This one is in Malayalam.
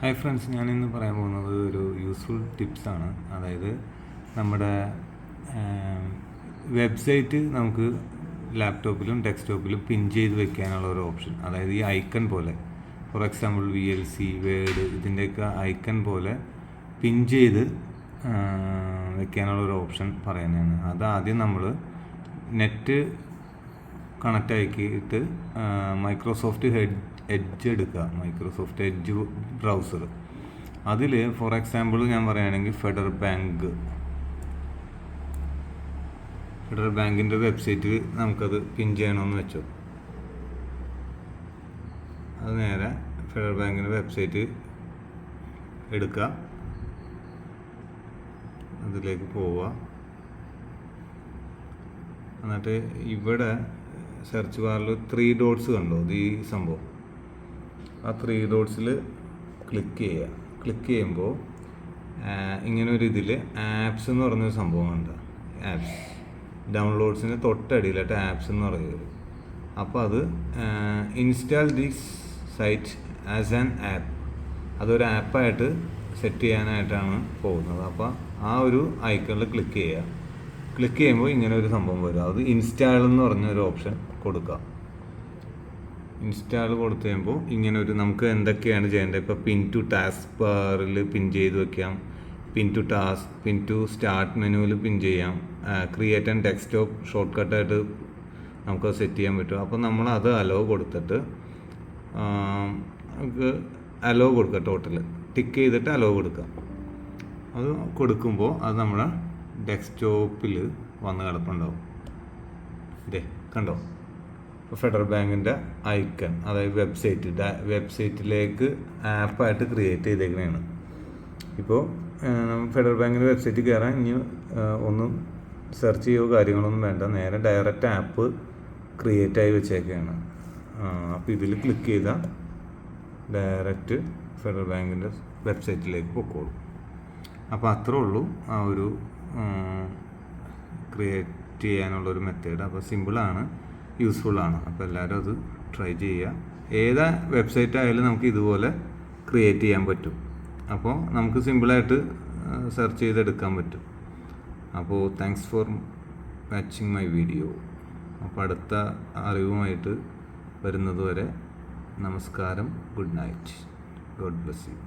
ഹായ് ഫ്രണ്ട്സ്, ഞാനിന്ന് പറയാൻ പോകുന്നത് ഒരു യൂസ്ഫുൾ ടിപ്സാണ്. അതായത് നമ്മുടെ വെബ്സൈറ്റ് നമുക്ക് ലാപ്ടോപ്പിലും ഡെസ്ക്ടോപ്പിലും പിൻ ചെയ്ത് വെക്കാനുള്ള ഒരു ഓപ്ഷൻ, അതായത് ഈ ഐക്കൺ പോലെ, ഫോർ എക്സാമ്പിൾ VLC, വേഡ്, ഇതിൻ്റെയൊക്കെ ഐക്കൺ പോലെ പിൻ ചെയ്ത് വെക്കാനുള്ള ഒരു ഓപ്ഷൻ പറയുന്നതാണ്. അത് ആദ്യം നമ്മൾ നെറ്റ് കണക്റ്റ് ആക്കിയിട്ട് മൈക്രോസോഫ്റ്റ് എഡ്ജ് എടുക്കുക, മൈക്രോസോഫ്റ്റ് എഡ്ജ് ബ്രൗസർ. അതിൽ ഫോർ എക്സാമ്പിൾ ഞാൻ പറയുകയാണെങ്കിൽ ഫെഡറൽ ബാങ്കിൻ്റെ വെബ്സൈറ്റിൽ നമുക്കത് പിൻ ചെയ്യണമെന്ന് വെച്ചോ. അത് നേരെ ഫെഡറൽ ബാങ്കിൻ്റെ വെബ്സൈറ്റ് എടുക്കുക, അതിലേക്ക് പോവുക. എന്നിട്ട് ഇവിടെ സെർച്ച് ബാറിൽ 3 ഡോട്ട്സ് കണ്ടോ, ഇത് ഈ സംഭവം. ആ 3 ഡോട്ട്സിൽ ക്ലിക്ക് ചെയ്യുക. ക്ലിക്ക് ചെയ്യുമ്പോൾ ഇങ്ങനെ ഒരു ഇതിൽ ആപ്സ് എന്ന് പറഞ്ഞൊരു സംഭവമുണ്ട്. ആപ്സ് ഡൗൺലോഡ്സിന് തൊട്ടടിയിലായിട്ട് ആപ്സ് എന്ന് പറയുന്നത്. അപ്പോൾ അത് install this site as an app, അതൊരു ആപ്പായിട്ട് സെറ്റ് ചെയ്യാനായിട്ടാണ് പോകുന്നത്. അപ്പോൾ ആ ഒരു ഐക്കണിൽ ക്ലിക്ക് ചെയ്യുക. ക്ലിക്ക് ചെയ്യുമ്പോൾ ഇങ്ങനെ ഒരു സംഭവം വരും. അത് ഇൻസ്റ്റാൾ എന്ന് പറഞ്ഞൊരു ഓപ്ഷൻ കൊടുക്കുക. ഇൻസ്റ്റാൾ കൊടുത്തു കഴിയുമ്പോൾ ഇങ്ങനെ ഒരു നമുക്ക് എന്തൊക്കെയാണ് ചെയ്യേണ്ടത്. ഇപ്പോൾ പിൻ ടു ടാസ്ക് ബാറിൽ പിൻ ചെയ്ത് വെക്കാം, പിൻ ടു സ്റ്റാർട്ട് മെനുവിൽ പിൻ ചെയ്യാം, ക്രിയേറ്റ് ആൻഡ് ഡെസ്ക്ടോപ്പ് ഷോർട്ട് കട്ടായിട്ട് നമുക്ക് സെറ്റ് ചെയ്യാൻ പറ്റും. അപ്പോൾ നമ്മൾ അത് അലോ കൊടുത്തിട്ട് നമുക്ക് അലോ കൊടുക്കുക. ടോട്ടൽ ടിക്ക് ചെയ്തിട്ട് അലോ കൊടുക്കുക. അത് കൊടുക്കുമ്പോൾ അത് നമ്മുടെ ഡെസ്ക്ടോപ്പിൽ വന്ന് കിടപ്പുണ്ടാവും. ഇതേ കണ്ടോ, ഫെഡറൽ ബാങ്കിൻ്റെ ഐക്കൺ, അതായത് വെബ്സൈറ്റിലേക്ക് ആപ്പായിട്ട് ക്രിയേറ്റ് ചെയ്തേക്കുന്നതാണ്. ഇപ്പോൾ ഫെഡറൽ ബാങ്കിൻ്റെ വെബ്സൈറ്റിൽ കയറാൻ ഇനി ഒന്നും സെർച്ച് ചെയ്യുകയോ കാര്യങ്ങളൊന്നും വേണ്ട, നേരെ ഡയറക്റ്റ് ആപ്പ് ക്രിയേറ്റ് ആയി വെച്ചേക്കുകയാണ്. അപ്പോൾ ഇതിൽ ക്ലിക്ക് ചെയ്താൽ ഡയറക്റ്റ് ഫെഡറൽ ബാങ്കിൻ്റെ വെബ്സൈറ്റിലേക്ക് പൊക്കോളും. അപ്പോൾ അത്രേ ഉള്ളൂ ആ ഒരു ക്രിയേറ്റ് ചെയ്യാനുള്ളൊരു മെത്തേഡ്. അപ്പോൾ സിമ്പിളാണ്, യൂസ്ഫുള്ളാണ്. അപ്പോൾ എല്ലാവരും അത് ട്രൈ ചെയ്യുക. ഏത് വെബ്സൈറ്റ് ആയാലും നമുക്ക് ഇതുപോലെ ക്രിയേറ്റ് ചെയ്യാൻ പറ്റും. അപ്പോൾ നമുക്ക് സിമ്പിളായിട്ട് സെർച്ച് ചെയ്തെടുക്കാൻ പറ്റും. അപ്പോൾ thanks for watching my video. അപ്പോൾ അടുത്ത അറിവുമായിട്ട് വരുന്നത് വരെ നമസ്കാരം, good night, God bless you.